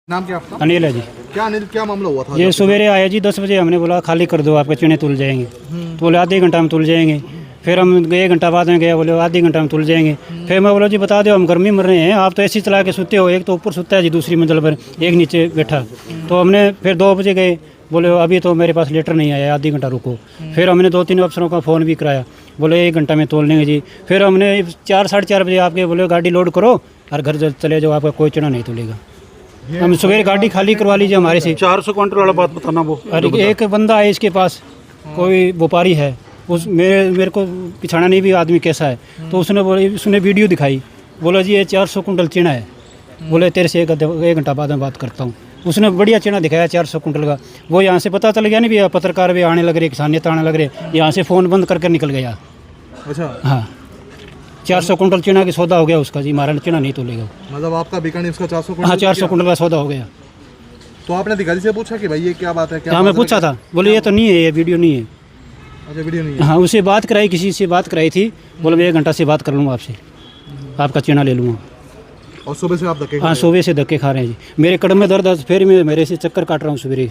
नाम क्या आपका? अनिल है जी। क्या अनिल, क्या मामला हुआ था? ये सवेरे आया जी 10 बजे, हमने बोला खाली कर दो आपके चने तुल जाएंगे। तो बोले आधे घंटा में तुल जाएंगे। फिर हम 1 घंटा बाद में गए, बोले आधे घंटा में तुल जाएंगे। फिर मैं बोला जी बता दो, हम गर्मी मर रहे हैं, आप तो ऐसी चला के सोते हो, एक तो ऊपर सोता है जी दूसरी मंजिल पर, एक नीचे बैठा। तो हमने फिर 2 बजे गए, बोले अभी तो मेरे पास लेटर नहीं आया, आधे घंटा रुको। फिर हमने 2-3 अफसरों का फ़ोन भी कराया, बोले 1 घंटा में तोल लेंगे जी। फिर हमने 4 साढ़े 4 बजे आपके बोले गाड़ी लोड करो और घर चले जाओ, आपका कोई चना नहीं तुलेगा। हम सवेरे गाड़ी खाली करवा लीजिए हमारे से। 400 क्विंटल वाला बात बताना वो। और एक बंदा है इसके पास, कोई व्यापारी है, उस मेरे को पिछाना नहीं भी आदमी कैसा है। तो उसने वीडियो दिखाई, बोला जी ये 400 कुंटल चना है। बोले तेरे से 1 घंटा बाद में बात करता हूँ। उसने बढ़िया चना दिखाया 400 कुंटल का। वो यहाँ से पता चल गया नहीं भी, पत्रकार भी आने लग रहे, किसान नेता आने लग रहे, यहाँ से फ़ोन बंद करके निकल गया। अच्छा, हाँ 400 कुंटल चना की सौदा हो गया उसका जी, हमारा चना नहीं तोलेगा। मतलब आपका बिका नहीं, उसका 400 कुंटल? हाँ 400 कुंटल का सौदा हो गया। तो आपने अधिकारी से पूछा कि भाई ये क्या बात है? क्या हाँ मैं पूछा था, बोले ये तो नहीं है, ये वीडियो नहीं है। अच्छा, वीडियो नहीं है। हाँ उससे बात कराई, किसी से बात कराई थी, बोले मैं 1 घंटा से बात कर लूँगा आपसे, आपका चना ले लूँगा। और सुबह से आप धक्के खा हाँ रहे सुबह से धक्के खा रहे हैं जी। मेरे कदम में दर्द है, फिर मैं मेरे से चक्कर काट रहा हूँ सवेरे।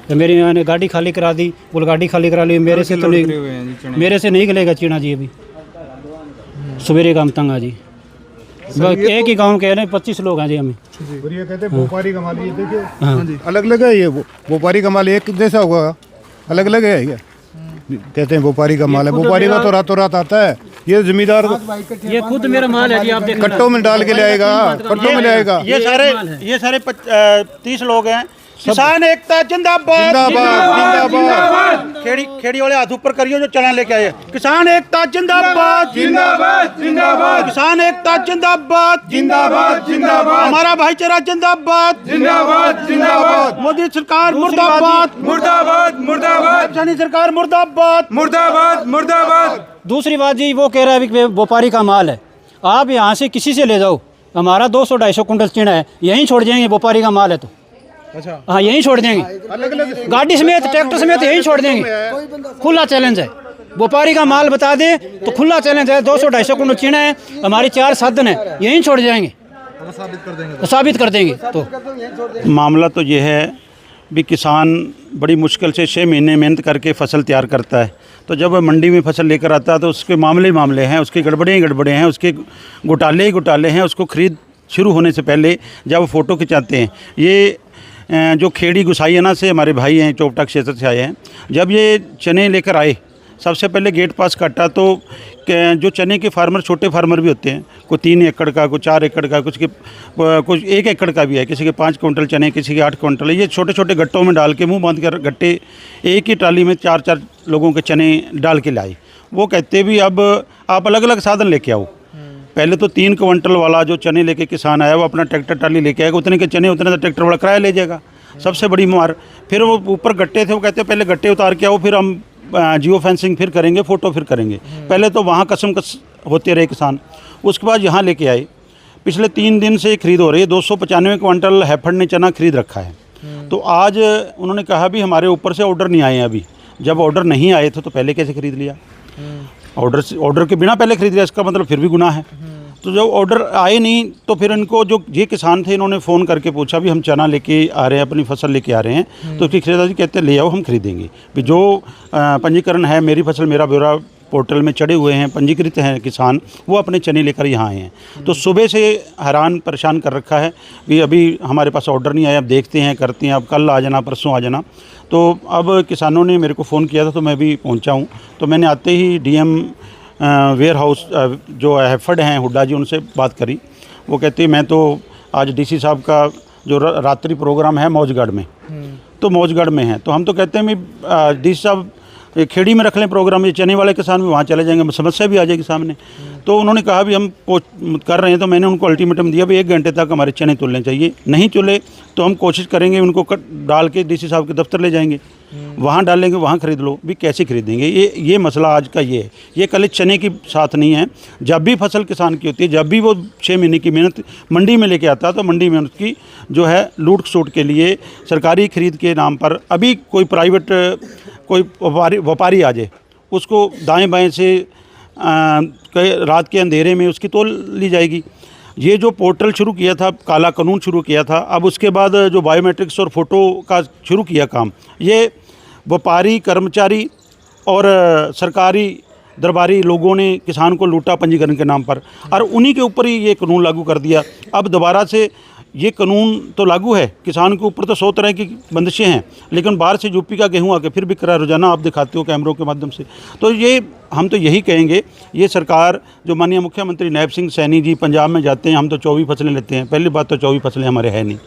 तो मेरी यहाँ ने गाड़ी खाली करा दी, बोल गाड़ी खाली करा ली, मेरे से तो नहीं, मेरे से नहीं गलेगा चना जी अभी। सवेरे काम तंग जी, एक ही गांव के हैं, 25 लोग हैं जी हमें। और ये कहते हैं व्यापारी का माल, ये देखिए हाँ अलग अलग है। ये व्यापारी का माल एक जैसा होगा, अलग अलग है क्या? कहते हैं व्यापारी का माल है, व्यापारी का तो रातों रात आता है। ये जमींदार ये खुद मेरा माल है जी, आप देख कट्टों में डाल के ले आएगा, कट्टों में ले आएगा। ये सारे 30 लोग हैं। किसान एकता जिंदाबाद जिंदाबाद जिंदाबाद। खेड़ी वाले हाथ ऊपर करियो जो चना लेके आए। किसान एकता जिंदाबाद जिंदाबाद जिंदाबाद किसान एकता जिंदाबाद जिंदाबाद जिंदाबाद। हमारा भाईचारा जिंदाबाद जिंदाबाद जिंदाबाद। मोदी सरकार मुर्दाबाद मुर्दाबाद मुर्दाबाद जानी सरकार मुर्दाबाद मुर्दाबाद मुर्दाबाद। दूसरी बात जी, वो कह रहा है कि व्यापारी का माल है, आप यहाँ से किसी से ले जाओ, हमारा 200-250 कुंटल चना है, यहीं छोड़ जाएंगे, व्यापारी का माल है तो। अच्छा, हाँ यहीं छोड़ देंगे, अलग अलग गाड़ी समेत ट्रैक्टर समेत यहीं छोड़ देंगे। खुला चैलेंज है, व्यापारी का माल बता दे तो खुला चैलेंज है। 200-250 कुंटल चना है, हमारी 4 साधन है, यहीं छोड़ जाएंगे, तो साबित कर देंगे। तो साबित कर देंगे। तो मामला तो ये है भी, किसान बड़ी मुश्किल से 6 महीने मेहनत करके फसल तैयार करता है। तो जब वह मंडी में फसल लेकर आता है तो उसके मामले हैं, उसके गड़बड़े हैं, उसके घोटाले हैं। उसको खरीद शुरू होने से पहले जब फ़ोटो खिंचाते हैं, ये जो खेड़ी गुसाइयाना से हमारे भाई हैं, चोपटा क्षेत्र से आए हैं, जब ये चने लेकर आए, सबसे पहले गेट पास काटा तो जो चने के फार्मर, छोटे फार्मर भी होते हैं, कोई 3 एकड़ का, कोई 4 एकड़ का, कुछ 1 एकड़ का भी है, किसी के 5 कुंटल चने, किसी के 8 कुंटल। ये छोटे छोटे गट्टों में डाल के मुंह बांध कर गट्टे एक ही ट्राली में 4-4 लोगों के चने डाल के लाए। वो कहते भी अब आप अलग अलग साधन लेके आओ। पहले तो 3 क्विंटल वाला जो चने लेके किसान आया, वो अपना ट्रैक्टर ट्राली लेके आएगा, उतने के चने उतने का ट्रैक्टर वाला किराया ले जाएगा। सबसे बड़ी मार। फिर वो ऊपर गट्टे थे, वो कहते पहले गट्टे उतार के आओ, फिर हम जियो फेंसिंग फिर करेंगे, फ़ोटो फिर करेंगे। पहले तो वहाँ कसम होते रहे किसान, उसके बाद यहाँ लेके आए। पिछले 3 दिन से खरीद हो रही है। 295 क्विंटल हैफर्ड ने चना खरीद रखा है। तो आज उन्होंने कहा भी हमारे ऊपर से ऑर्डर नहीं आए हैं अभी। जब ऑर्डर नहीं आए थे तो पहले कैसे खरीद लिया? ऑर्डर के बिना पहले खरीद लिया, इसका मतलब फिर भी गुनाह है। तो जब ऑर्डर आए नहीं तो फिर इनको, जो ये किसान थे, इन्होंने फ़ोन करके पूछा भी हम चना लेके आ रहे हैं, अपनी फसल लेके आ रहे हैं, तो उसकी खरीदारी कहते ले आओ, हम खरीदेंगे। भी जो पंजीकरण है, मेरी फसल मेरा ब्यौरा पोर्टल में चढ़े हुए हैं, पंजीकृत हैं किसान, वो अपने चने लेकर यहाँ आए हैं। तो सुबह से हैरान परेशान कर रखा है कि अभी हमारे पास ऑर्डर नहीं आया, अब देखते हैं, करते हैं, अब कल आ जाना, परसों आ जाना। तो अब किसानों ने मेरे को फ़ोन किया था, तो मैं भी पहुँचा हूँ। तो मैंने आते ही DM वेयर हाउस जो हैफर्ड हैं हुड्डा जी, उनसे बात करी। वो कहते मैं तो आज DC साहब का जो रात्रि प्रोग्राम है मौजगढ़ में, तो मौजगढ़ में है, तो हम तो कहते हैं मैं DC साहब खेड़ी में रख लें प्रोग्राम, ये चने वाले किसान भी वहाँ चले जाएंगे, समस्या भी आ जाएगी सामने। तो उन्होंने कहा भी हम कर रहे हैं। तो मैंने उनको अल्टीमेटम दिया भी 1 घंटे तक हमारे चने तुलने चाहिए, नहीं तुले तो हम कोशिश करेंगे उनको डाल के DC साहब के दफ्तर ले जाएंगे, वहाँ डालेंगे, वहाँ ख़रीद लो। भी कैसे खरीदेंगे? ये मसला आज का ये है। ये कल चने की साथ नहीं है। जब भी फसल किसान की होती है, जब भी वो 6 महीने की मेहनत मंडी में लेके आता है, तो मंडी में उसकी जो है लूट खसोट के लिए सरकारी खरीद के नाम पर अभी कोई प्राइवेट कोई व्यापारी आ जाए, उसको दाएं बाएं से रात के अंधेरे में उसकी तोल ली जाएगी। ये जो पोर्टल शुरू किया था, काला कानून शुरू किया था, अब उसके बाद जो बायोमेट्रिक्स और फ़ोटो का शुरू किया काम, ये व्यापारी, कर्मचारी और सरकारी दरबारी लोगों ने किसान को लूटा पंजीकरण के नाम पर, और उन्हीं के ऊपर ही ये कानून लागू कर दिया। अब दोबारा से ये कानून तो लागू है, किसान के ऊपर तो 100 तरह की बंदिशें हैं, लेकिन बाहर से यूपी का गेहूँ आके फिर बिक रहा है, रोजाना आप दिखाते हो कैमरों के माध्यम से। तो ये हम तो यही कहेंगे, ये सरकार जो माननीय मुख्यमंत्री नायब सिंह सैनी जी पंजाब में जाते हैं, हम तो 24 फसलें लेते हैं। पहली बात तो 24 फसलें हमारे है नहीं,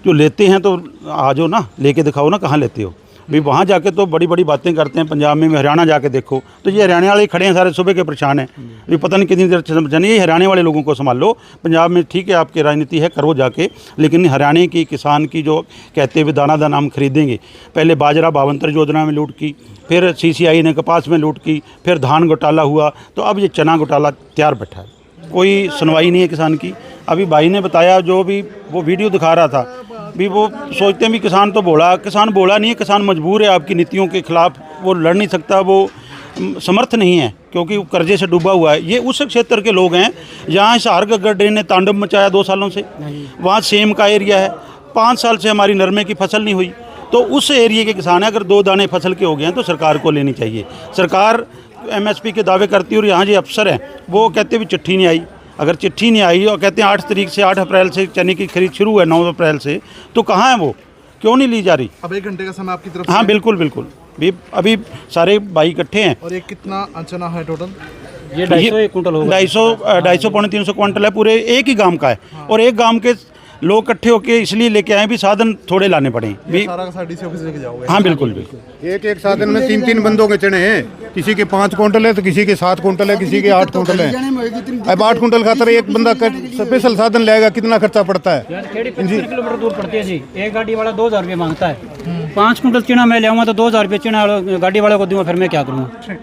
जो लेते हैं तो आ जाओ ना, लेके दिखाओ ना कहाँ लेते हो भी। वहाँ जाके तो बड़ी बड़ी बातें करते हैं, पंजाब में हरियाणा जाके देखो तो ये हरियाणा वाले खड़े हैं सारे, सुबह के परेशान हैं भी पता नहीं कितनी देर समझा नहीं। ये हरियाणा वाले लोगों को संभाल लो, पंजाब में ठीक है आपकी राजनीति है, करो जाके, लेकिन हरियाणा की किसान की जो कहते हुए दाना दाना हम खरीदेंगे, पहले बाजरा 52 योजना में लूट की, फिर CCI ने कपास में लूट की, फिर धान घोटाला हुआ, तो अब ये चना घोटाला तैयार बैठा है, कोई सुनवाई नहीं है किसान की। अभी भाई ने बताया, जो भी वो वीडियो दिखा रहा था भी, वो सोचते हैं भी किसान तो बोला, किसान बोला नहीं है, किसान मजबूर है, आपकी नीतियों के खिलाफ वो लड़ नहीं सकता, वो समर्थ नहीं है क्योंकि वो कर्जे से डूबा हुआ है। ये उस क्षेत्र के लोग हैं जहाँ हिसार गड्ढे ने तांडव मचाया 2 सालों से, वहाँ सेम का एरिया है, 5 साल से हमारी नरमे की फसल नहीं हुई, तो उस एरिया के किसान हैं, अगर 2 दाने फसल के हो गए हैं तो सरकार को लेनी चाहिए। सरकार MSP के दावे करती है और यहाँ जो अफसर हैं वो कहते भी चिट्ठी नहीं आई। अगर चिट्ठी नहीं आई और कहते हैं 8 तारीख से 8 अप्रैल से चने की खरीद शुरू है, 9 अप्रैल से, तो कहाँ है वो, क्यों नहीं ली जा रही? अब 1 घंटे का समय आपकी तरफ हाँ से? बिल्कुल बिल्कुल, भी अभी सारे भाई इकट्ठे हैं। और ये कितना चना है टोटल? ये 250 कुंटल होगा। 250 पौने 300 क्विंटल है, पूरे एक ही गांव का है। और एक गांव के लोग इकट्ठे होके इसलिए लेके आए भी साधन थोड़े लाने पड़े भी। सारा का सारा DC ऑफिस लेके जाओगे? हाँ बिल्कुल बिल्कुल। एक साधन में 3 बंदों के चने हैं, किसी के 5 कुंटल है तो किसी के 7 कुंटल है, किसी के 8 कुंटल है। अब 8 कुंटल खातर एक बंदा स्पेशल साधन लेगा, कितना खर्चा पड़ता है? यार खेड़ी 55 किलोमीटर दूर पड़ती है जी। एक गाड़ी वाला 2000 रुपये मांगता है, 5 कुंटल चना मैं ले आऊँगा तो 2000 रुपये चना गाड़ी वाले को दूंगा, फिर मैं क्या करूँगा?